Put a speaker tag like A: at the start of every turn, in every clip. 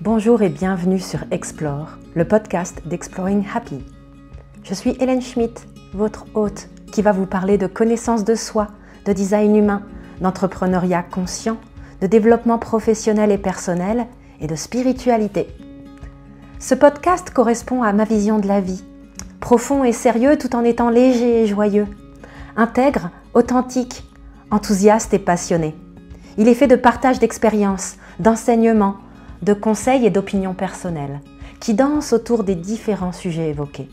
A: Bonjour et bienvenue sur Explore, le podcast d'Exploring Happy. Je suis Hélène Schmidt, votre hôte, qui va vous parler de connaissance de soi, de design humain, d'entrepreneuriat conscient, de développement professionnel et personnel et de spiritualité. Ce podcast correspond à ma vision de la vie, profond et sérieux tout en étant léger et joyeux, intègre, authentique, enthousiaste et passionné. Il est fait de partage d'expériences, d'enseignements, de conseils et d'opinions personnelles, qui dansent autour des différents sujets évoqués.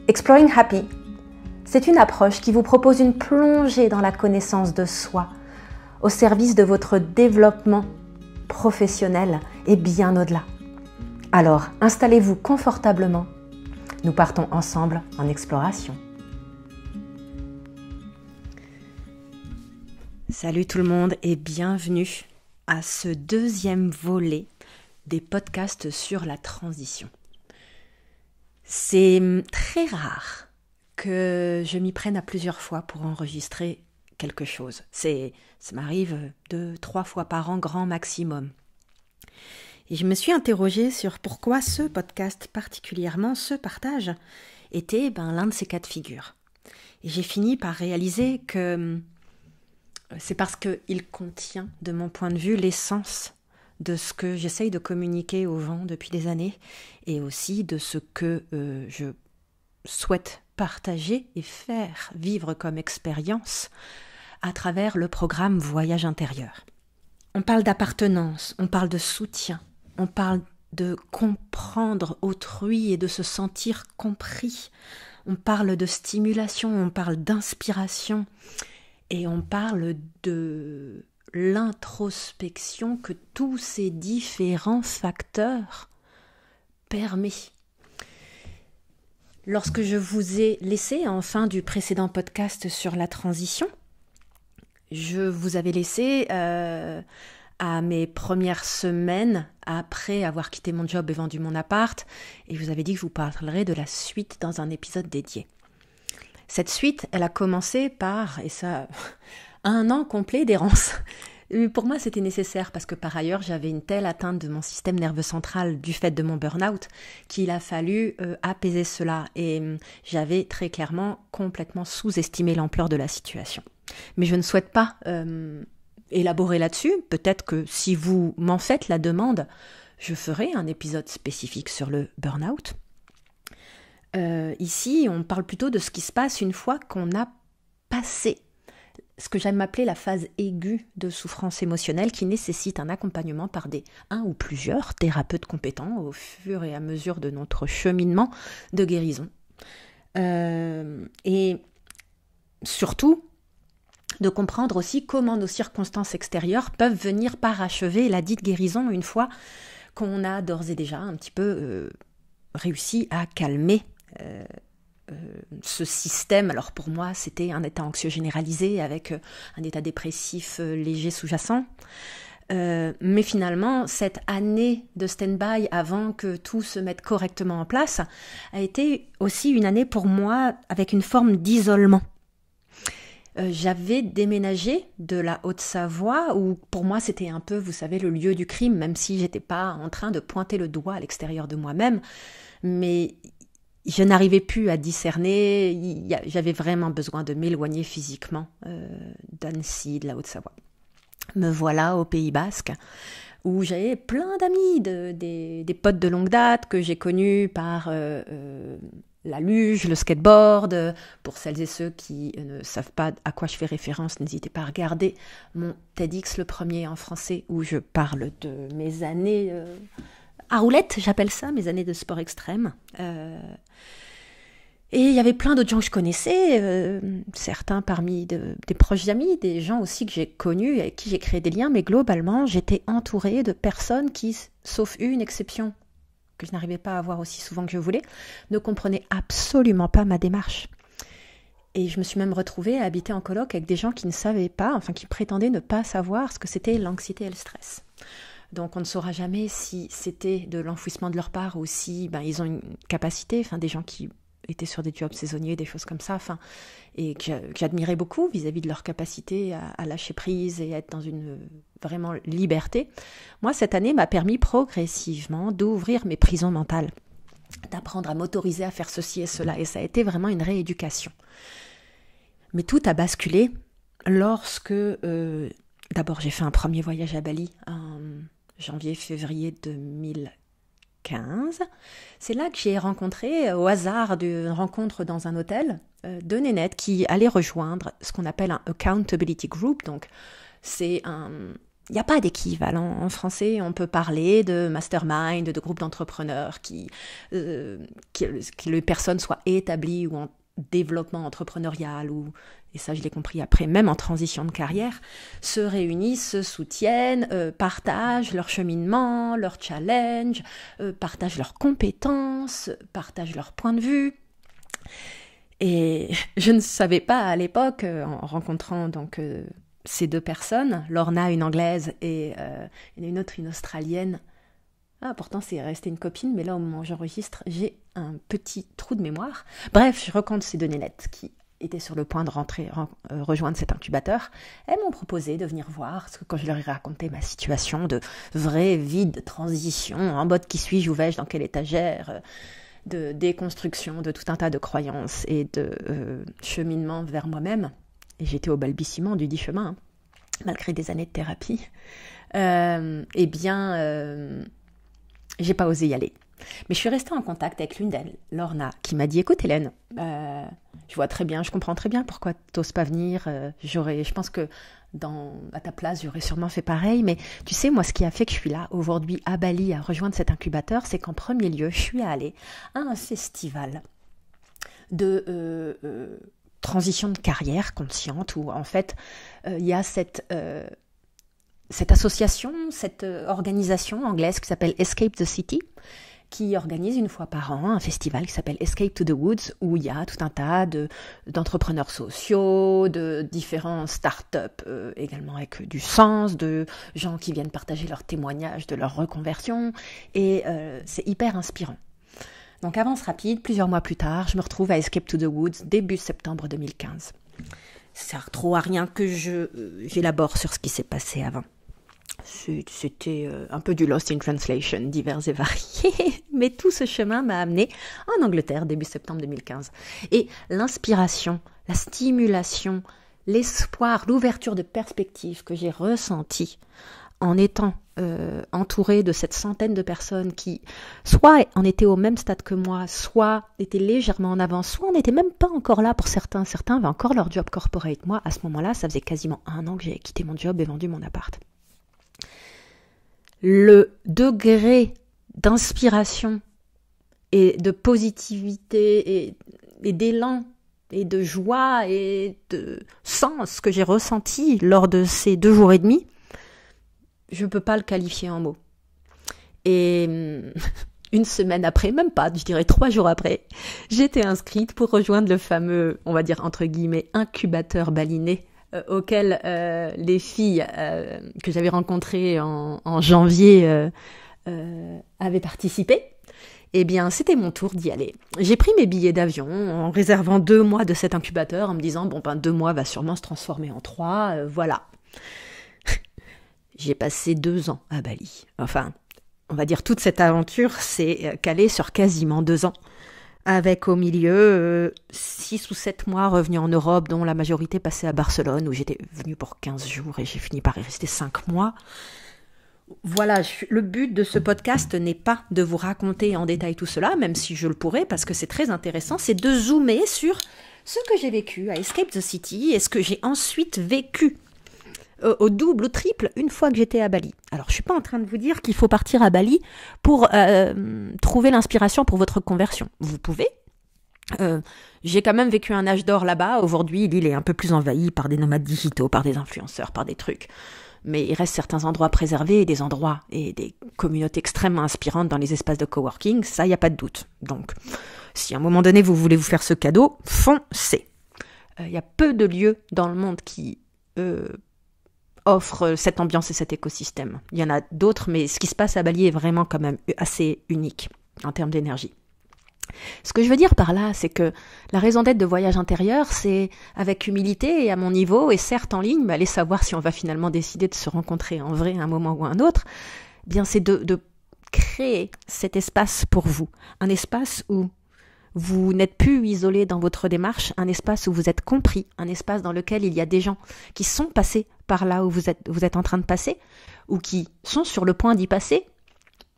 A: Exploring Happy, c'est une approche qui vous propose une plongée dans la connaissance de soi, au service de votre développement professionnel et bien au-delà. Alors, installez-vous confortablement. Nous partons ensemble en exploration. Salut tout le monde et bienvenue à ce deuxième volet des podcasts sur la transition. C'est très rare que je m'y prenne à plusieurs fois pour enregistrer quelque chose. Ça m'arrive 2-3 fois par an, grand maximum. Et je me suis interrogée sur pourquoi ce podcast, particulièrement ce partage, était l'un de ces cas de figure. Et j'ai fini par réaliser que c'est parce qu'il contient, de mon point de vue, l'essence de ce que j'essaye de communiquer aux gens depuis des années et aussi de ce que je souhaite partager et faire vivre comme expérience à travers le programme Voyage intérieur. On parle d'appartenance, on parle de soutien, on parle de comprendre autrui et de se sentir compris, on parle de stimulation, on parle d'inspiration et on parle de l'introspection que tous ces différents facteurs permettent. Lorsque je vous ai laissé en fin du précédent podcast sur la transition, je vous avais laissé à mes premières semaines après avoir quitté mon job et vendu mon appart, et je vous avais dit que je vous parlerai de la suite dans un épisode dédié. Cette suite, elle a commencé par, et ça, un an complet d'errance. Pour moi, c'était nécessaire parce que par ailleurs, j'avais une telle atteinte de mon système nerveux central du fait de mon burn-out qu'il a fallu apaiser cela. Et j'avais très clairement complètement sous-estimé l'ampleur de la situation. Mais je ne souhaite pas élaborer là-dessus. Peut-être que si vous m'en faites la demande, je ferai un épisode spécifique sur le burn-out. Ici, on parle plutôt de ce qui se passe une fois qu'on a passé ce que j'aime appeler la phase aiguë de souffrance émotionnelle qui nécessite un accompagnement par un ou plusieurs thérapeutes compétents au fur et à mesure de notre cheminement de guérison. Et surtout, de comprendre aussi comment nos circonstances extérieures peuvent venir parachever la dite guérison une fois qu'on a d'ores et déjà un petit peu réussi à calmer ce système. Alors pour moi, c'était un état anxieux généralisé avec un état dépressif léger sous-jacent. Mais finalement, cette année de stand-by avant que tout se mette correctement en place a été aussi une année pour moi avec une forme d'isolement. J'avais déménagé de la Haute-Savoie où pour moi c'était un peu, vous savez, le lieu du crime, même si j'étais pas en train de pointer le doigt à l'extérieur de moi-même, mais je n'arrivais plus à discerner, j'avais vraiment besoin de m'éloigner physiquement d'Annecy, de la Haute-Savoie. Me voilà au Pays Basque, où j'avais plein d'amis, des potes de longue date que j'ai connus par la luge, le skateboard. Pour celles et ceux qui ne savent pas à quoi je fais référence, n'hésitez pas à regarder mon TEDx, le premier en français, où je parle de mes années à roulette, j'appelle ça, mes années de sport extrême. Et il y avait plein d'autres gens que je connaissais, certains parmi des proches amis, des gens aussi que j'ai connus et avec qui j'ai créé des liens, mais globalement, j'étais entourée de personnes qui, sauf une exception, que je n'arrivais pas à voir aussi souvent que je voulais, ne comprenaient absolument pas ma démarche. Et je me suis même retrouvée à habiter en coloc avec des gens qui ne savaient pas, enfin qui prétendaient ne pas savoir ce que c'était l'anxiété et le stress. Donc on ne saura jamais si c'était de l'enfouissement de leur part ou si ils ont une capacité, des gens qui été sur des jobs saisonniers, des choses comme ça, et que j'admirais beaucoup vis-à-vis de leur capacité à lâcher prise et à être dans une vraiment liberté. Moi, cette année m'a permis progressivement d'ouvrir mes prisons mentales, d'apprendre à m'autoriser à faire ceci et cela, et ça a été vraiment une rééducation. Mais tout a basculé lorsque, d'abord j'ai fait un premier voyage à Bali en janvier-février 2015. C'est là que j'ai rencontré, au hasard d'une rencontre dans un hôtel, deux nénettes qui allaient rejoindre ce qu'on appelle un accountability group. Donc c'est il n'y a pas d'équivalent en français. On peut parler de mastermind, de groupe d'entrepreneurs que les personnes soient établies ou en développement entrepreneurial, et ça je l'ai compris après, même en transition de carrière, se réunissent, se soutiennent, partagent leur cheminement, leur challenge, partagent leurs compétences, partagent leur point de vue. Et je ne savais pas à l'époque, en rencontrant donc ces deux personnes, Lorna, une anglaise, et une autre, une australienne. Pourtant c'est resté une copine, mais là au moment où j'enregistre, j'ai un petit trou de mémoire. Bref, je rencontre ces deux nénettes qui étaient sur le point de rejoindre cet incubateur. Elles m'ont proposé de venir voir, parce que quand je leur ai raconté ma situation de vraie vie de transition, en mode qui suis-je, où vais-je, dans quelle étagère, de déconstruction de tout un tas de croyances et de cheminement vers moi-même, et j'étais au balbutiement du dit chemin, malgré des années de thérapie, j'ai pas osé y aller. Mais je suis restée en contact avec l'une d'elles, Lorna, qui m'a dit « Écoute Hélène, je comprends très bien pourquoi tu n'oses pas venir. Je pense que à ta place, j'aurais sûrement fait pareil. Mais tu sais, moi, ce qui a fait que je suis là aujourd'hui à Bali à rejoindre cet incubateur, c'est qu'en premier lieu, je suis allée à un festival de transition de carrière consciente où en fait, il y a cette association, cette organisation anglaise qui s'appelle Escape the City, qui organise une fois par an un festival qui s'appelle Escape to the Woods, où il y a tout un tas d'entrepreneurs sociaux, de différents startups également avec du sens, de gens qui viennent partager leurs témoignages de leur reconversion, et c'est hyper inspirant. Donc avance rapide, plusieurs mois plus tard, je me retrouve à Escape to the Woods, début septembre 2015. Ça sert trop à rien que j'élabore sur ce qui s'est passé avant. C'était un peu du lost in translation, divers et variés, mais tout ce chemin m'a amené en Angleterre début septembre 2015. Et l'inspiration, la stimulation, l'espoir, l'ouverture de perspective que j'ai ressentie en étant entourée de cette centaine de personnes qui soit en étaient au même stade que moi, soit étaient légèrement en avance, soit n'étaient même pas encore là pour certains avaient encore leur job corporate. Moi, à ce moment-là, ça faisait quasiment 1 an que j'avais quitté mon job et vendu mon appart. Le degré d'inspiration et de positivité et d'élan et de joie et de sens que j'ai ressenti lors de ces 2 jours et demi, je ne peux pas le qualifier en mots. Et une semaine après, même pas, je dirais 3 jours après, j'étais inscrite pour rejoindre le fameux, on va dire entre guillemets, incubateur balinais auquel les filles que j'avais rencontrées en janvier avaient participé. Eh bien, c'était mon tour d'y aller. J'ai pris mes billets d'avion en réservant 2 mois de cet incubateur, en me disant, 2 mois va sûrement se transformer en 3, voilà. J'ai passé 2 ans à Bali. Enfin, on va dire toute cette aventure s'est calée sur quasiment 2 ans. Avec au milieu 6 ou 7 mois revenus en Europe, dont la majorité passée à Barcelone, où j'étais venue pour 15 jours et j'ai fini par y rester 5 mois. Voilà, le but de ce podcast n'est pas de vous raconter en détail tout cela, même si je le pourrais, parce que c'est très intéressant, c'est de zoomer sur ce que j'ai vécu à Escape the City et ce que j'ai ensuite vécu au double, au triple, une fois que j'étais à Bali. Alors, je ne suis pas en train de vous dire qu'il faut partir à Bali pour trouver l'inspiration pour votre conversion. Vous pouvez. J'ai quand même vécu un âge d'or là-bas. Aujourd'hui, l'île est un peu plus envahie par des nomades digitaux, par des influenceurs, par des trucs. Mais il reste certains endroits préservés, des endroits et des communautés extrêmement inspirantes dans les espaces de coworking. Ça, il n'y a pas de doute. Donc, si à un moment donné, vous voulez vous faire ce cadeau, foncez. Il y a peu de lieux dans le monde qui offre cette ambiance et cet écosystème. Il y en a d'autres, mais ce qui se passe à Bali est vraiment quand même assez unique en termes d'énergie. Ce que je veux dire par là, c'est que la raison d'être de Voyage intérieur, c'est avec humilité et à mon niveau, et certes en ligne, mais aller savoir si on va finalement décider de se rencontrer en vrai à un moment ou à un autre, bien c'est de créer cet espace pour vous. Un espace où vous n'êtes plus isolé dans votre démarche, un espace où vous êtes compris, un espace dans lequel il y a des gens qui sont passés par là où vous êtes en train de passer, ou qui sont sur le point d'y passer,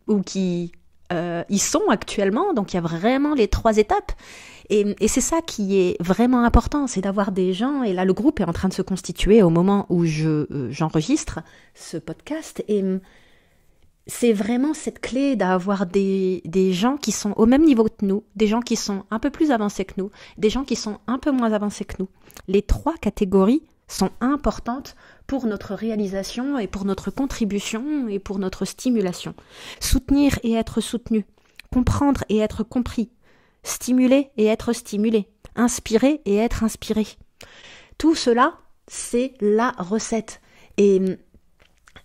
A: ou qui y sont actuellement. Donc il y a vraiment les 3 étapes. Et c'est ça qui est vraiment important, c'est d'avoir des gens, et là le groupe est en train de se constituer au moment où j'enregistre ce podcast, et c'est vraiment cette clé d'avoir des gens qui sont au même niveau que nous, des gens qui sont un peu plus avancés que nous, des gens qui sont un peu moins avancés que nous. Les 3 catégories sont importantes pour notre réalisation et pour notre contribution et pour notre stimulation. Soutenir et être soutenu, comprendre et être compris, stimuler et être stimulé, inspirer et être inspiré. Tout cela, c'est la recette. Et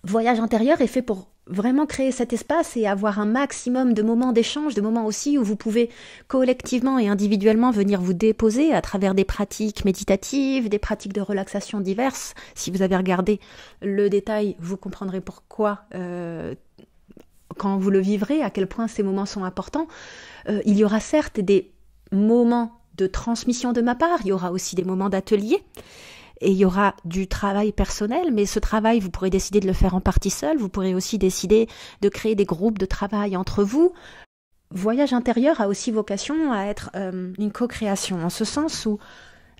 A: Voyage intérieur est fait pour vraiment créer cet espace et avoir un maximum de moments d'échange, de moments aussi où vous pouvez collectivement et individuellement venir vous déposer à travers des pratiques méditatives, des pratiques de relaxation diverses. Si vous avez regardé le détail, vous comprendrez pourquoi quand vous le vivrez, à quel point ces moments sont importants. Il y aura certes des moments de transmission de ma part, il y aura aussi des moments d'atelier. Et il y aura du travail personnel, mais ce travail, vous pourrez décider de le faire en partie seul, vous pourrez aussi décider de créer des groupes de travail entre vous. Voyage intérieur a aussi vocation à être une co-création, en ce sens où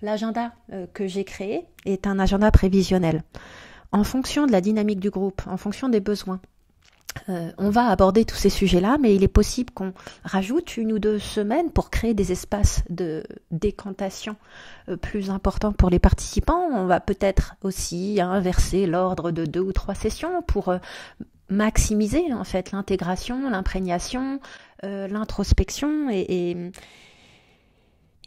A: l'agenda que j'ai créé est un agenda prévisionnel. En fonction de la dynamique du groupe, en fonction des besoins, on va aborder tous ces sujets-là, mais il est possible qu'on rajoute 1 ou 2 semaines pour créer des espaces de décantation plus importants pour les participants. On va peut-être aussi inverser l'ordre de 2 ou 3 sessions pour maximiser en fait l'intégration, l'imprégnation, l'introspection et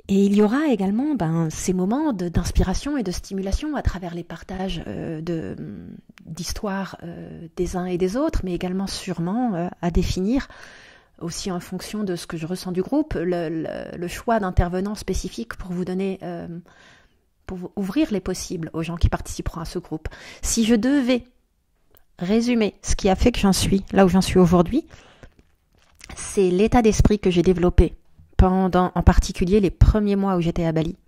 A: il y aura également ces moments d'inspiration et de stimulation à travers les partages d'histoires des uns et des autres, mais également sûrement à définir, aussi en fonction de ce que je ressens du groupe, le choix d'intervenants spécifiques pour vous donner, pour ouvrir les possibles aux gens qui participeront à ce groupe. Si je devais résumer ce qui a fait que j'en suis là où j'en suis aujourd'hui, c'est l'état d'esprit que j'ai développé pendant en particulier les premiers mois où j'étais à Bali.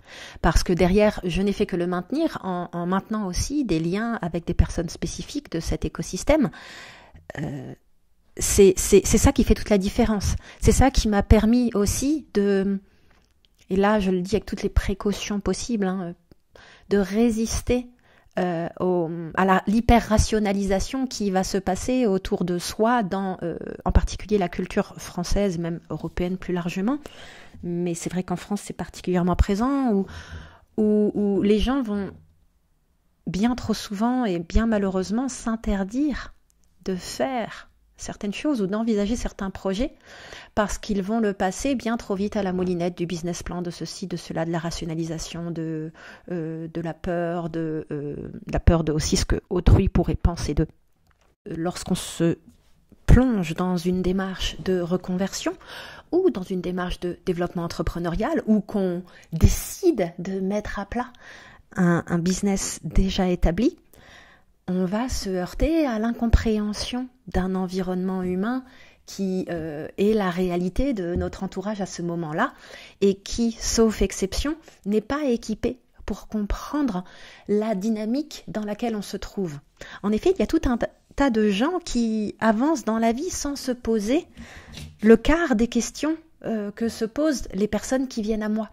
A: Parce que derrière, je n'ai fait que le maintenir en maintenant aussi des liens avec des personnes spécifiques de cet écosystème. C'est ça qui fait toute la différence. C'est ça qui m'a permis aussi et là je le dis avec toutes les précautions possibles, de résister à l'hyper-rationalisation qui va se passer autour de soi dans, en particulier la culture française, même européenne plus largement. Mais c'est vrai qu'en France, c'est particulièrement présent, où les gens vont bien trop souvent et bien malheureusement s'interdire de faire certaines choses ou d'envisager certains projets parce qu'ils vont le passer bien trop vite à la moulinette du business plan, de ceci, de cela, de la rationalisation, de la peur, de aussi ce que autrui pourrait penser d'eux. Lorsqu'on se plonge dans une démarche de reconversion ou dans une démarche de développement entrepreneurial ou qu'on décide de mettre à plat un business déjà établi, on va se heurter à l'incompréhension d'un environnement humain qui est la réalité de notre entourage à ce moment-là et qui, sauf exception, n'est pas équipé pour comprendre la dynamique dans laquelle on se trouve. En effet, il y a tout un tas de gens qui avancent dans la vie sans se poser le quart des questions que se posent les personnes qui viennent à moi.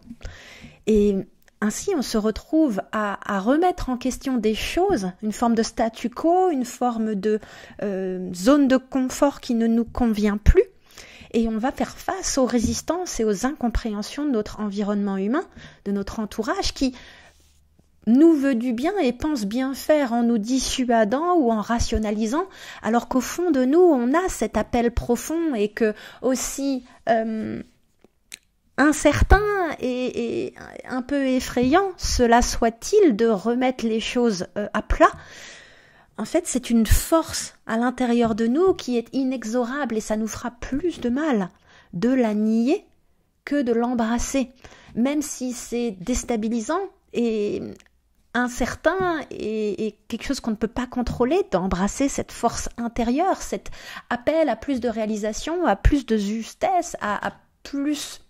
A: Et ainsi, on se retrouve à remettre en question des choses, une forme de statu quo, une forme de zone de confort qui ne nous convient plus. Et on va faire face aux résistances et aux incompréhensions de notre environnement humain, de notre entourage qui nous veut du bien et pense bien faire en nous dissuadant ou en rationalisant, alors qu'au fond de nous, on a cet appel profond et que aussi incertain et un peu effrayant cela soit-il de remettre les choses à plat, en fait c'est une force à l'intérieur de nous qui est inexorable et ça nous fera plus de mal de la nier que de l'embrasser, même si c'est déstabilisant et incertain et quelque chose qu'on ne peut pas contrôler, d'embrasser cette force intérieure, cet appel à plus de réalisation, à plus de justesse, à plus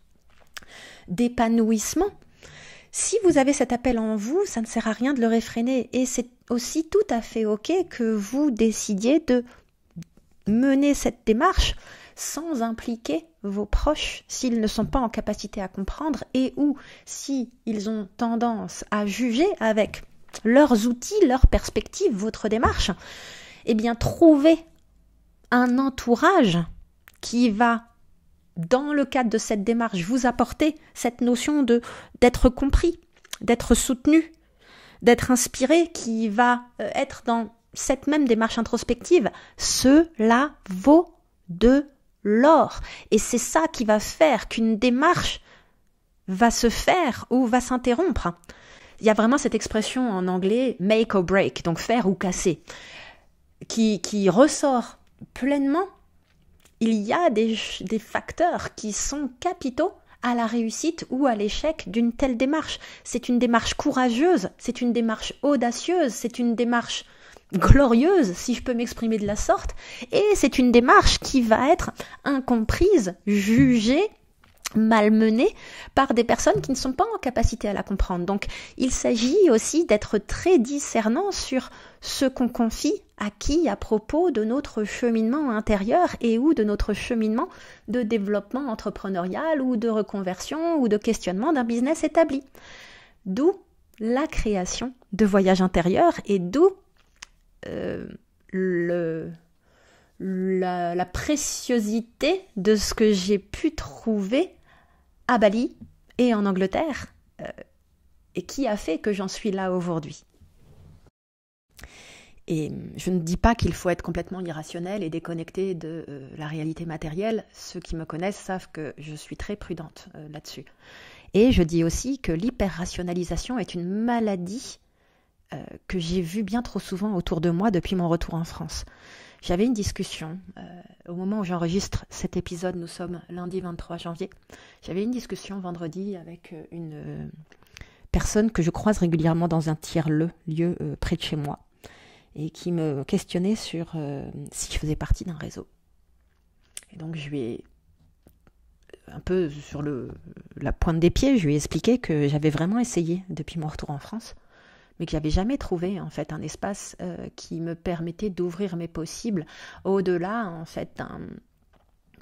A: d'épanouissement. Si vous avez cet appel en vous, ça ne sert à rien de le réfréner. Et c'est aussi tout à fait OK que vous décidiez de mener cette démarche sans impliquer vos proches s'ils ne sont pas en capacité à comprendre et ou s'ils ont tendance à juger avec leurs outils, leurs perspectives, votre démarche. Eh bien, trouvez un entourage qui va, dans le cadre de cette démarche, vous apporter cette notion d'être compris, d'être soutenu, d'être inspiré, qui va être dans cette même démarche introspective. Cela vaut de l'or. Et c'est ça qui va faire qu'une démarche va se faire ou va s'interrompre. Il y a vraiment cette expression en anglais « make or break », donc faire ou casser, qui ressort pleinement. Il y a des facteurs qui sont capitaux à la réussite ou à l'échec d'une telle démarche. C'est une démarche courageuse, c'est une démarche audacieuse, c'est une démarche glorieuse, si je peux m'exprimer de la sorte, et c'est une démarche qui va être incomprise, jugée, malmenée par des personnes qui ne sont pas en capacité à la comprendre. Donc, il s'agit aussi d'être très discernant sur ce qu'on confie à qui à propos de notre cheminement intérieur et ou de notre cheminement de développement entrepreneurial ou de reconversion ou de questionnement d'un business établi. D'où la création de voyages intérieurs et d'où la préciosité de ce que j'ai pu trouver à Bali et en Angleterre et qui a fait que j'en suis là aujourd'hui. Et je ne dis pas qu'il faut être complètement irrationnel et déconnecté de la réalité matérielle. Ceux qui me connaissent savent que je suis très prudente là-dessus. Et je dis aussi que l'hyper-rationalisation est une maladie que j'ai vue bien trop souvent autour de moi depuis mon retour en France. J'avais une discussion, au moment où j'enregistre cet épisode, nous sommes lundi 23 janvier, j'avais une discussion vendredi avec une personne que je croise régulièrement dans un tiers-lieu près de chez moi et qui me questionnait sur si je faisais partie d'un réseau. Et donc je lui ai, un peu sur la pointe des pieds, je lui ai expliqué que j'avais vraiment essayé depuis mon retour en France, mais que j'avais jamais trouvé en fait un espace qui me permettait d'ouvrir mes possibles au-delà en fait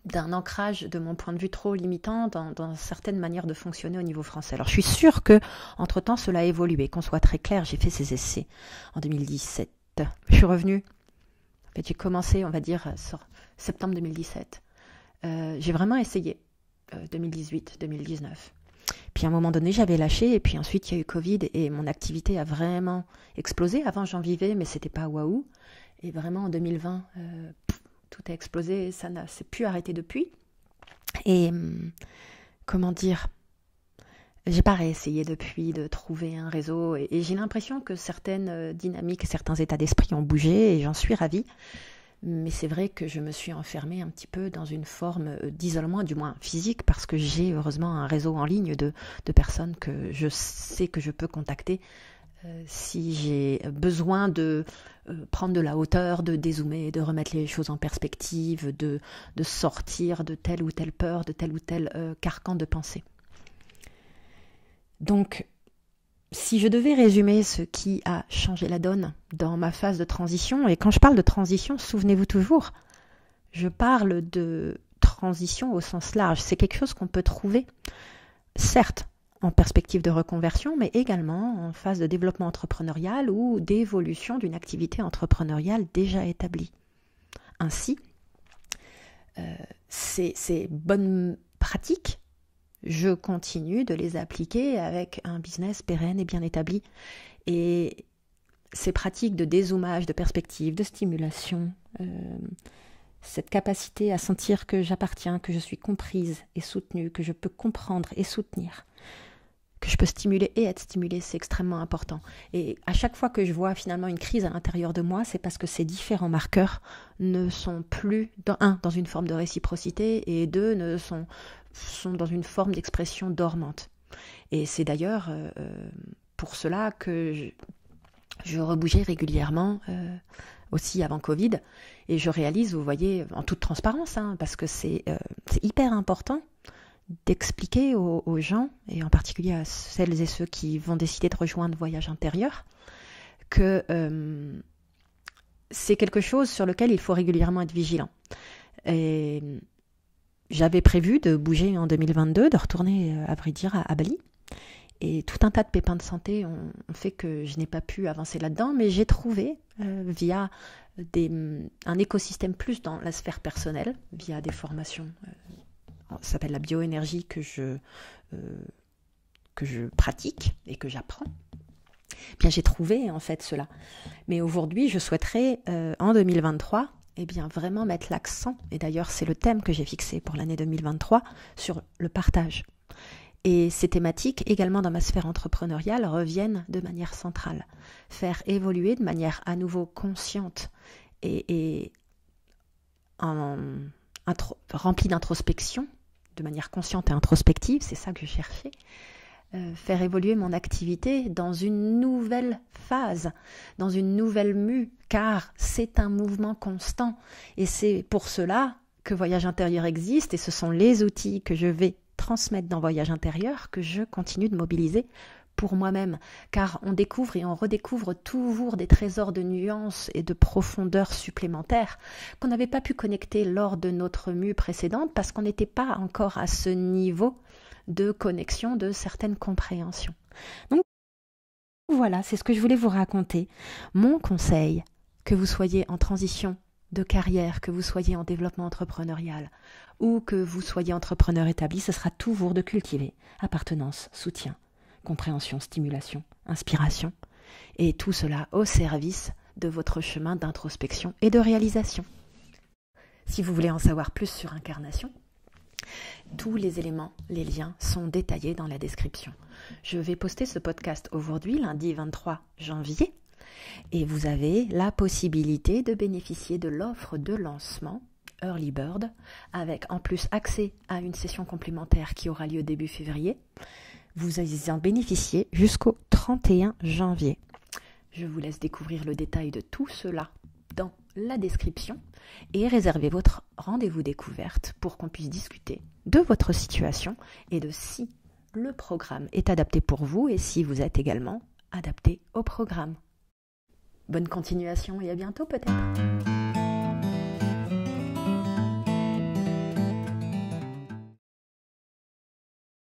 A: d'un ancrage de mon point de vue trop limitant dans certaines manières de fonctionner au niveau français. Alors je suis sûre que entre temps cela a évolué, qu'on soit très clair, j'ai fait ces essais en 2017. Je suis revenue, en fait j'ai commencé on va dire sur septembre 2017. J'ai vraiment essayé 2018, 2019. Puis à un moment donné, j'avais lâché et puis ensuite il y a eu Covid et mon activité a vraiment explosé. Avant j'en vivais mais c'était pas waouh. Et vraiment en 2020, tout a explosé et ça ne s'est plus arrêté depuis. Et comment dire, j'ai pas réessayé depuis de trouver un réseau et j'ai l'impression que certaines dynamiques et certains états d'esprit ont bougé et j'en suis ravie. Mais c'est vrai que je me suis enfermée un petit peu dans une forme d'isolement, du moins physique, parce que j'ai heureusement un réseau en ligne de personnes que je sais que je peux contacter si j'ai besoin de prendre de la hauteur, de dézoomer, de remettre les choses en perspective, de sortir de telle ou telle peur, de tel ou tel carcan de pensée. Donc, si je devais résumer ce qui a changé la donne dans ma phase de transition, et quand je parle de transition, souvenez-vous toujours, je parle de transition au sens large. C'est quelque chose qu'on peut trouver, certes, en perspective de reconversion, mais également en phase de développement entrepreneurial ou d'évolution d'une activité entrepreneuriale déjà établie. Ainsi, ces bonnes pratiques, je continue de les appliquer avec un business pérenne et bien établi. Et ces pratiques de dézoomage, de perspective, de stimulation, cette capacité à sentir que j'appartiens, que je suis comprise et soutenue, que je peux comprendre et soutenir, que je peux stimuler et être stimulée, c'est extrêmement important. Et à chaque fois que je vois finalement une crise à l'intérieur de moi, c'est parce que ces différents marqueurs ne sont plus, dans une forme de réciprocité, et deux, ne sont sont dans une forme d'expression dormante. Et c'est d'ailleurs pour cela que je rebougeais régulièrement, aussi avant Covid, et je réalise, vous voyez, en toute transparence, parce que c'est hyper important d'expliquer aux gens, et en particulier à celles et ceux qui vont décider de rejoindre Voyage Intérieur, que c'est quelque chose sur lequel il faut régulièrement être vigilant. Et j'avais prévu de bouger en 2022, de retourner, à vrai dire, à Bali. Et tout un tas de pépins de santé ont fait que je n'ai pas pu avancer là-dedans, mais j'ai trouvé, via un écosystème plus dans la sphère personnelle, via des formations, ça s'appelle la bioénergie que je pratique et que j'apprends. Bien, j'ai trouvé en fait cela. Mais aujourd'hui, je souhaiterais, en 2023, vraiment mettre l'accent, et d'ailleurs c'est le thème que j'ai fixé pour l'année 2023, sur le partage. Et ces thématiques, également dans ma sphère entrepreneuriale, reviennent de manière centrale. Faire évoluer de manière à nouveau consciente et remplie d'introspection, de manière consciente et introspective, c'est ça que je cherchais. Faire évoluer mon activité dans une nouvelle phase, dans une nouvelle mue, car c'est un mouvement constant. Et c'est pour cela que Voyage Intérieur existe, et ce sont les outils que je vais transmettre dans Voyage Intérieur que je continue de mobiliser pour moi-même, car on découvre et on redécouvre toujours des trésors de nuances et de profondeur supplémentaires qu'on n'avait pas pu connecter lors de notre mue précédente parce qu'on n'était pas encore à ce niveau de connexion, de certaines compréhensions. Donc voilà, c'est ce que je voulais vous raconter. Mon conseil, que vous soyez en transition de carrière, que vous soyez en développement entrepreneurial ou que vous soyez entrepreneur établi, ce sera toujours de cultiver appartenance, soutien, compréhension, stimulation, inspiration, et tout cela au service de votre chemin d'introspection et de réalisation. Si vous voulez en savoir plus sur Incarnation, tous les éléments, les liens sont détaillés dans la description. Je vais poster ce podcast aujourd'hui, lundi 23 janvier, et vous avez la possibilité de bénéficier de l'offre de lancement Early Bird, avec en plus accès à une session complémentaire qui aura lieu début février. Vous en bénéficiez jusqu'au 31 janvier. Je vous laisse découvrir le détail de tout cela dans la description et réservez votre rendez-vous découverte pour qu'on puisse discuter de votre situation et de si le programme est adapté pour vous et si vous êtes également adapté au programme. Bonne continuation et à bientôt peut-être.